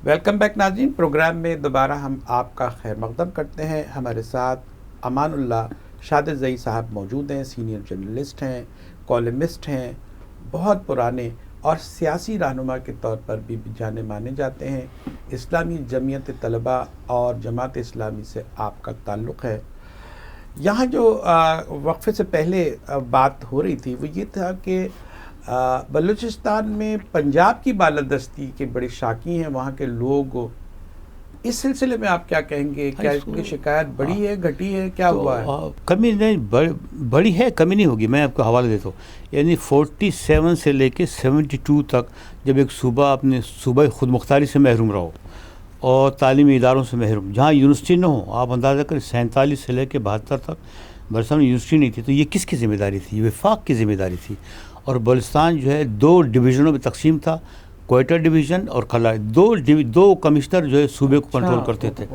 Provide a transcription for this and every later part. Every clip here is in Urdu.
ویلکم بیک ناظرین، پروگرام میں دوبارہ ہم آپ کا خیر مقدم کرتے ہیں۔ ہمارے ساتھ امان اللہ شہادت زئی صاحب موجود ہیں، سینئر جرنلسٹ ہیں، کالمسٹ ہیں، بہت پرانے اور سیاسی رہنما کے طور پر بھی جانے مانے جاتے ہیں۔ اسلامی جمعیت طلباء اور جماعت اسلامی سے آپ کا تعلق ہے۔ یہاں جو وقفے سے پہلے بات ہو رہی تھی وہ یہ تھا کہ بلوچستان میں پنجاب کی بالادستی کے بڑے شاکی ہیں وہاں کے لوگ۔ اس سلسلے میں آپ کیا کہیں گے؟ کیا اس کی شکایت بڑی ہے، گھٹی ہے، کیا ہوا ہے؟ کمی نہیں، بڑی ہے، کمی نہیں ہوگی۔ میں آپ کو حوالہ دیتا ہوں، یعنی 47 سے لے کے 72 تک جب ایک صوبہ اپنے صوبہ خود مختاری سے محروم رہو اور تعلیمی اداروں سے محروم، جہاں یونیورسٹی نہ ہو، آپ اندازہ کریں 47 سے لے کے 72 تک بلوچستان میں یونیورسٹی نہیں تھی، تو یہ کس کی ذمہ داری تھی؟ یہ وفاق کی ذمہ داری تھی۔ اور بلوچستان جو ہے 2 ڈویژنوں میں تقسیم تھا، کوئٹہ ڈویژن اور قلعہ۔ 2 کمشنر جو ہے صوبے کو کنٹرول کرتے تھے۔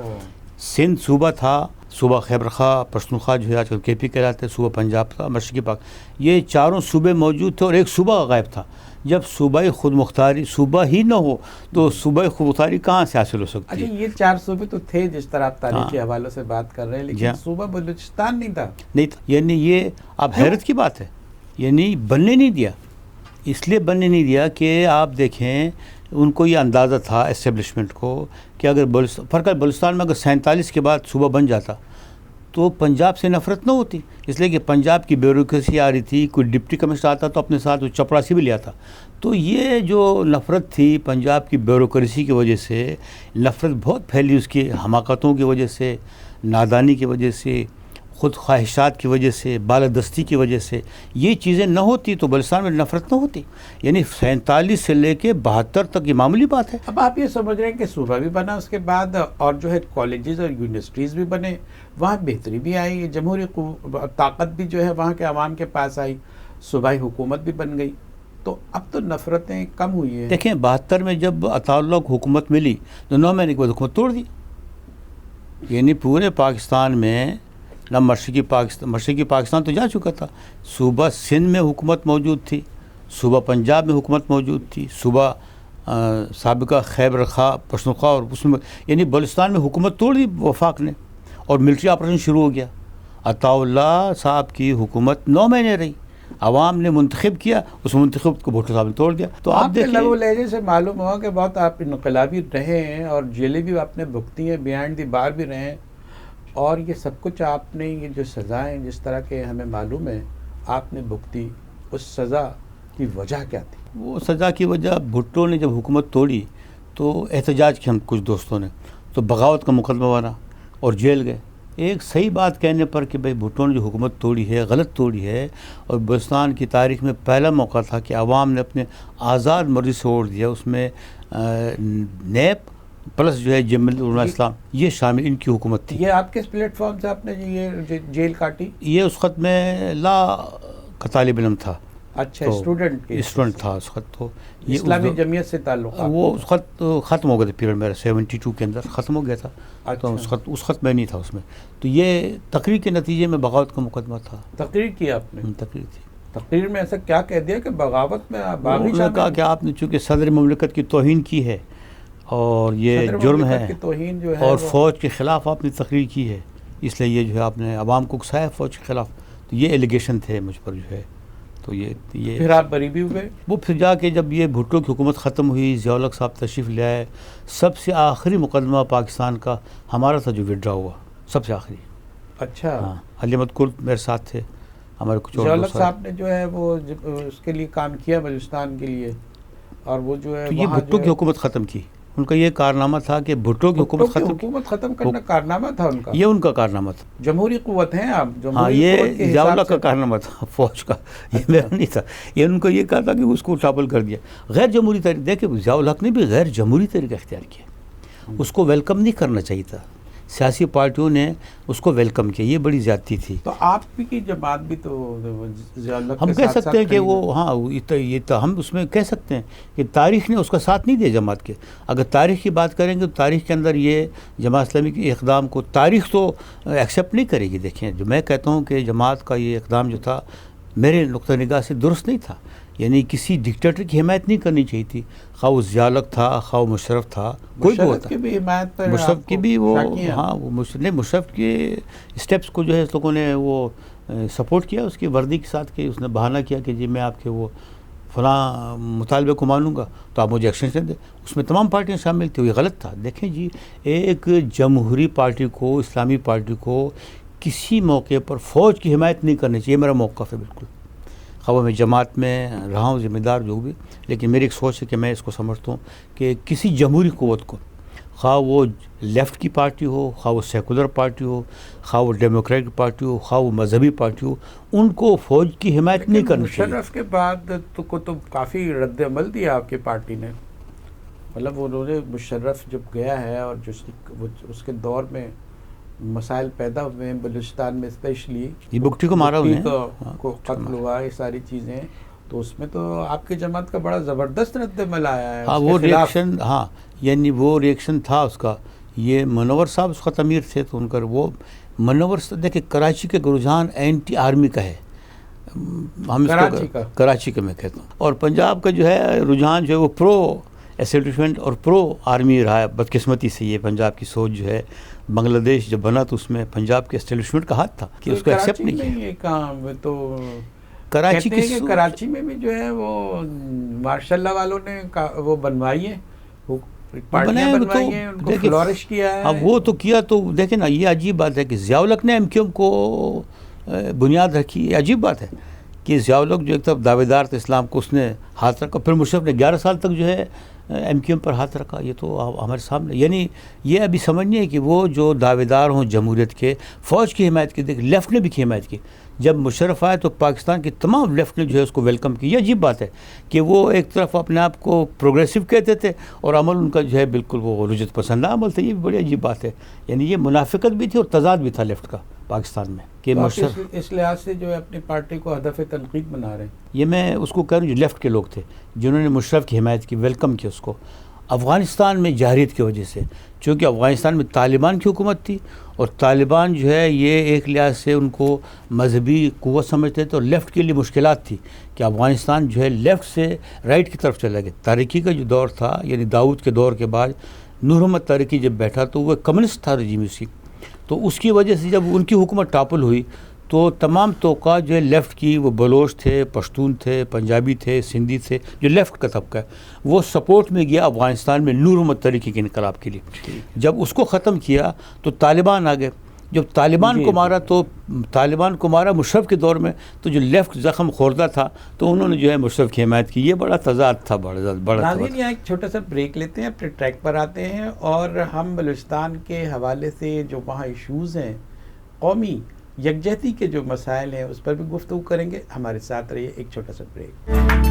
سندھ صوبہ تھا، صوبہ خیبر خواہ پختونخوا جو ہے آج کل کے پی کہلاتے ہیں، صوبہ پنجاب تھا، مشرقی پاک، یہ 4 صوبے موجود تھے اور ایک صوبہ غائب تھا۔ جب صوبہ خود مختاری صوبہ ہی نہ ہو تو صوبہ خود مختاری کہاں سے حاصل ہو سکتی ہے؟ اچھا، یہ 4 صوبے تو تھے جس طرح آپ تاریخی حوالوں سے بات کر رہے ہیں، لیکن صوبہ بلوچستان نہیں تھا۔ یعنی یہ اب حیرت کی بات ہے، یعنی بننے نہیں دیا۔ اس لیے بننے نہیں دیا کہ آپ دیکھیں ان کو یہ اندازہ تھا اسٹیبلشمنٹ کو کہ اگر بلوچستان میں اگر 47 کے بعد صوبہ بن جاتا تو پنجاب سے نفرت نہ ہوتی، اس لیے کہ پنجاب کی بیوروکریسی آ رہی تھی، کوئی ڈپٹی کمشنر آتا تو اپنے ساتھ وہ چپراسی بھی لے آتا۔ تو یہ جو نفرت تھی پنجاب کی بیوروکریسی کی وجہ سے، نفرت بہت پھیلی اس کی حماقتوں کی وجہ سے، نادانی کی وجہ سے، خود خواہشات کی وجہ سے، بالادستی کی وجہ سے۔ یہ چیزیں نہ ہوتی تو بلوچستان میں نفرت نہ ہوتی۔ یعنی 47 سے لے کے 72 تک یہ معمولی بات ہے۔ اب آپ یہ سمجھ رہے ہیں کہ صوبہ بھی بنا اس کے بعد اور جو ہے کالجز اور یونیورسٹیز بھی بنے، وہاں بہتری بھی آئی، جمہوری طاقت بھی جو ہے وہاں کے عوام کے پاس آئی، صوبائی حکومت بھی بن گئی، تو اب تو نفرتیں کم ہوئی ہیں۔ دیکھیں 72 میں جب عطا اللہ کو حکومت ملی تو 9 مہینے کے بعد حکومت توڑ دی۔ یعنی پورے پاکستان میں نہ مشرقی پاکستان تو جا چکا تھا، صوبہ سندھ میں حکومت موجود تھی، صوبہ پنجاب میں حکومت موجود تھی، صوبہ سابقہ خیبر خواہ پختونخوا، اور اس میں یعنی بلوچستان میں حکومت توڑ دی وفاق نے اور ملٹری آپریشن شروع ہو گیا۔ عطا اللہ صاحب کی حکومت 9 مہینے رہی، عوام نے منتخب کیا، اس منتخب کو بھٹو صاحب نے توڑ دیا۔ تو آپ کے لب و لہجے سے معلوم ہوا کہ بہت آپ انقلابی رہے ہیں اور جیلیں بھی آپ نے بھگتی ہیں، بیہائنڈ دی بار بھی رہے ہیں، اور یہ سب کچھ آپ نے، یہ جو سزائیں جس طرح کے ہمیں معلوم ہے آپ نے بھگتی، اس سزا کی وجہ کیا تھی؟ وہ سزا کی وجہ، بھٹو نے جب حکومت توڑی تو احتجاج کیا ہم کچھ دوستوں نے، تو بغاوت کا مقدمہ بنا اور جیل گئے۔ ایک صحیح بات کہنے پر کہ بھائی بھٹو نے جو حکومت توڑی ہے غلط توڑی ہے، اور بلوچستان کی تاریخ میں پہلا موقع تھا کہ عوام نے اپنے آزاد مرضی سے ووٹ دیا، اس میں نیب پلس جو ہے جمعیت علماء اسلام یہ شامل، ان کی حکومت تھی۔ یہ آپ کس پلیٹ فارم سے آپ نے یہ جیل کاٹی؟ یہ اس وقت میں لا کا طالب علم تھا۔ اچھا، اسٹوڈنٹ تھا اس وقت۔ تو یہ اسلامی جمعیت سے تعلق وہ اس وقت ختم ہو گیا تھا، پیریڈ میرا 72 کے اندر ختم ہو گیا تھا۔ تو اس وقت میں نہیں تھا اس میں۔ تو یہ تقریر کے نتیجے میں بغاوت کا مقدمہ تھا۔ تقریر کی آپ نے؟ تقریر تھی۔ تقریر میں ایسا کیا کہہ دیا کہ بغاوت میں انہوں نے کہا کہ آپ نے چونکہ صدر مملکت کی توہین کی ہے اور یہ جرم ہے، اور فوج کے خلاف آپ نے تقریر کی ہے، اس لیے یہ جو ہے آپ نے عوام کو اکسایا فوج کے خلاف۔ تو یہ ایلیگیشن تھے مجھ پر جو ہے۔ تو یہ پھر آپ بری بھی ہوئے؟ وہ پھر جا کے جب یہ بھٹو کی حکومت ختم ہوئی، ضیاء الحق صاحب تشریف لے آئے، سب سے آخری مقدمہ پاکستان کا ہمارا تھا جو وڈرا ہوا، سب سے آخری۔ اچھا، ہاں، حلیمت کرد میرے ساتھ تھے، ہمارے کچھ اور ضیاء الحق صاحب نے جو ہے وہ اس کے لیے کام کیا بلوچستان کے لیے، اور وہ جو ہے یہ بھٹو کی حکومت ختم کی۔ ان کا یہ کارنامہ تھا کہ بھٹو کی حکومت ختم کرنا کارنامہ تھا ان کا، یہ ان کا کارنامہ تھا۔ جمہوری قوت ہیں آپ، ہاں، یہ ضیاء الحق کا کارنامہ تھا، فوج کا، یہ میرا نہیں تھا۔ یہ ان کو یہ کہا تھا کہ اس کو ٹاپل کر دیا، غیر جمہوری طریقے۔ دیکھیں ضیاء الحق نے بھی غیر جمہوری طریقہ اختیار کیا، اس کو ویلکم نہیں کرنا چاہیے تھا، سیاسی پارٹیوں نے اس کو ویلکم کیا، یہ بڑی زیادتی تھی۔ تو آپ کی جماعت بھی تو ہم کہہ سکتے ہیں کہ وہ، ہاں یہ تو ہم اس میں کہہ سکتے ہیں کہ تاریخ نے اس کا ساتھ نہیں دیا جماعت کے۔ اگر تاریخ کی بات کریں گے تو تاریخ کے اندر یہ جماعت اسلامی کے اقدام کو تاریخ تو ایکسیپٹ نہیں کرے گی۔ دیکھیں، جو میں کہتا ہوں کہ جماعت کا یہ اقدام جو تھا میرے نقطہ نگاہ سے درست نہیں تھا. یعنی کسی ڈکٹیٹر کی حمایت نہیں کرنی چاہیے تھی، خواہ وہ ضیاء الحق تھا، خواہ وہ مشرف تھا، کوئی بھی ہوتا. کی بھی حمایت پر مشرف کی بھی وہ ہاں وہ مشرف کے اسٹیپس کو جو ہے اس لوگوں نے وہ سپورٹ کیا اس کی وردی کے ساتھ، کہ اس نے بہانہ کیا کہ جی میں آپ کے وہ فلاں مطالبے کو مانوں گا تو آپ مجھے ایکسٹینشن دیں. اس میں تمام پارٹیاں شامل تھیں، یہ غلط تھا. دیکھیں جی، ایک جمہوری پارٹی کو، اسلامی پارٹی کو کسی موقع پر فوج کی حمایت نہیں کرنی چاہیے. میرا موقف ہے بالکل، خواہ میں جماعت میں رہا ہوں ذمہ دار جو بھی، لیکن میری ایک سوچ ہے کہ میں اس کو سمجھتا ہوں کہ کسی جمہوری قوت کو، خواہ وہ لیفٹ کی پارٹی ہو، خواہ وہ سیکولر پارٹی ہو، خواہ وہ ڈیموکریٹک پارٹی ہو، خواہ وہ مذہبی پارٹی ہو، ان کو فوج کی حمایت نہیں کرنی چاہیے. مشرف کے بعد تو کافی رد عمل دیا آپ کی پارٹی نے. مطلب انہوں نے مشرف جب گیا ہے اور اس کے دور میں مسائل پیدا ہوئے ہیں بلوچستان میں، اسپیشلی یہ بگٹی کو مارا انہیں کو قتل ہوا، یہ ساری چیزیں، تو اس میں تو آپ کی جماعت کا بڑا زبردست رد عمل آیا ہے. ہاں وہ ریئیکشن، ہاں یعنی وہ ریئیکشن تھا اس کا. یہ منور صاحب اس کا امیر تھے تو ان کا وہ منور دیکھیں کراچی کے رجحان اینٹی آرمی کا ہے، ہم کراچی کا میں کہتا ہوں، اور پنجاب کا جو ہے رجحان جو ہے وہ پرو اسٹیبلشمنٹ اور پرو آرمی رہا ہے. بدقسمتی سے یہ پنجاب کی سوچ جو ہے، بنگلہ دیش جب بنا تو اس میں پنجاب کے اسٹیبلشمنٹ کا ہاتھ تھا کہ اس کو ایکسیپٹ نہیں کیا. تو کراچی میں بھی جو ہے وہ ماشاء اللہ والوں نے وہ بنوائی ہے، فلورش کیا ہے. اب وہ تو کیا تو دیکھیں نا، یہ عجیب بات ہے کہ ضیاء الحق نے ایم کیو ایم کو بنیاد رکھی. یہ عجیب بات ہے کہ ضیاء الحق جو ایک طرف دعوے دار تھے اسلام کو، اس نے ہاتھ رکھا، پھر مشرف نے 11 سال تک جو ہے ایم کیو ایم پر ہاتھ رکھا. یہ تو ہمارے سامنے، یعنی یہ ابھی سمجھنی ہے کہ وہ جو دعوے دار ہوں جمہوریت کے، فوج کی حمایت کی، دیکھ لیفٹ نے بھی کی حمایت کی. جب مشرف آئے تو پاکستان کی تمام لیفٹ نے جو ہے اس کو ویلکم کی. یہ عجیب بات ہے کہ وہ ایک طرف اپنے آپ کو پروگریسو کہتے تھے اور عمل ان کا جو ہے بالکل وہ رجت پسندہ عمل تھا. یہ بھی بڑی عجیب بات ہے. یعنی یہ منافقت بھی تھی اور تضاد بھی تھا لیفٹ کا پاکستان میں کہ مشرف اس لحاظ سے جو ہے اپنی پارٹی کو ہدف تنقید بنا رہے ہیں. یہ میں اس کو کہہ رہا ہوں جو لیفٹ کے لوگ تھے جنہوں نے مشرف کی حمایت کی، ویلکم کیا اس کو. افغانستان میں جارحیت کی وجہ سے، چونکہ افغانستان میں طالبان کی حکومت تھی اور طالبان جو ہے یہ ایک لحاظ سے ان کو مذہبی قوت سمجھتے تھے، اور لیفٹ کے لیے مشکلات تھی کہ افغانستان جو ہے لیفٹ سے رائٹ کی طرف چلا گیا. تاریکی کا جو دور تھا، یعنی داؤد کے دور کے بعد نور محمد تاریکی جب بیٹھا تو وہ کمیونسٹ تھا رجیم اس کی، تو اس کی وجہ سے جب ان کی حکومت ٹاپل ہوئی تو تمام توقعات جو ہے لیفٹ کی، وہ بلوچ تھے، پشتون تھے، پنجابی تھے، سندھی تھے، جو لیفٹ کا طبقہ ہے، وہ سپورٹ میں گیا افغانستان میں نور محمد تاریکی کے انقلاب کے لیے. جب اس کو ختم کیا تو طالبان آ گئے. جب طالبان کو مارا مشرف کے دور میں، تو جو لیفٹ زخم خوردہ تھا تو انہوں نے جو ہے مشرف کی حمایت کی. یہ بڑا تضاد تھا، بڑا. ناظرین یہاں ایک چھوٹا سا بریک لیتے ہیں، اپنے ٹریک پر آتے ہیں اور ہم بلوچستان کے حوالے سے جو وہاں ایشوز ہیں، قومی یکجہتی کے جو مسائل ہیں، اس پر بھی گفتگو کریں گے. ہمارے ساتھ رہیے. ایک چھوٹا سا بریک.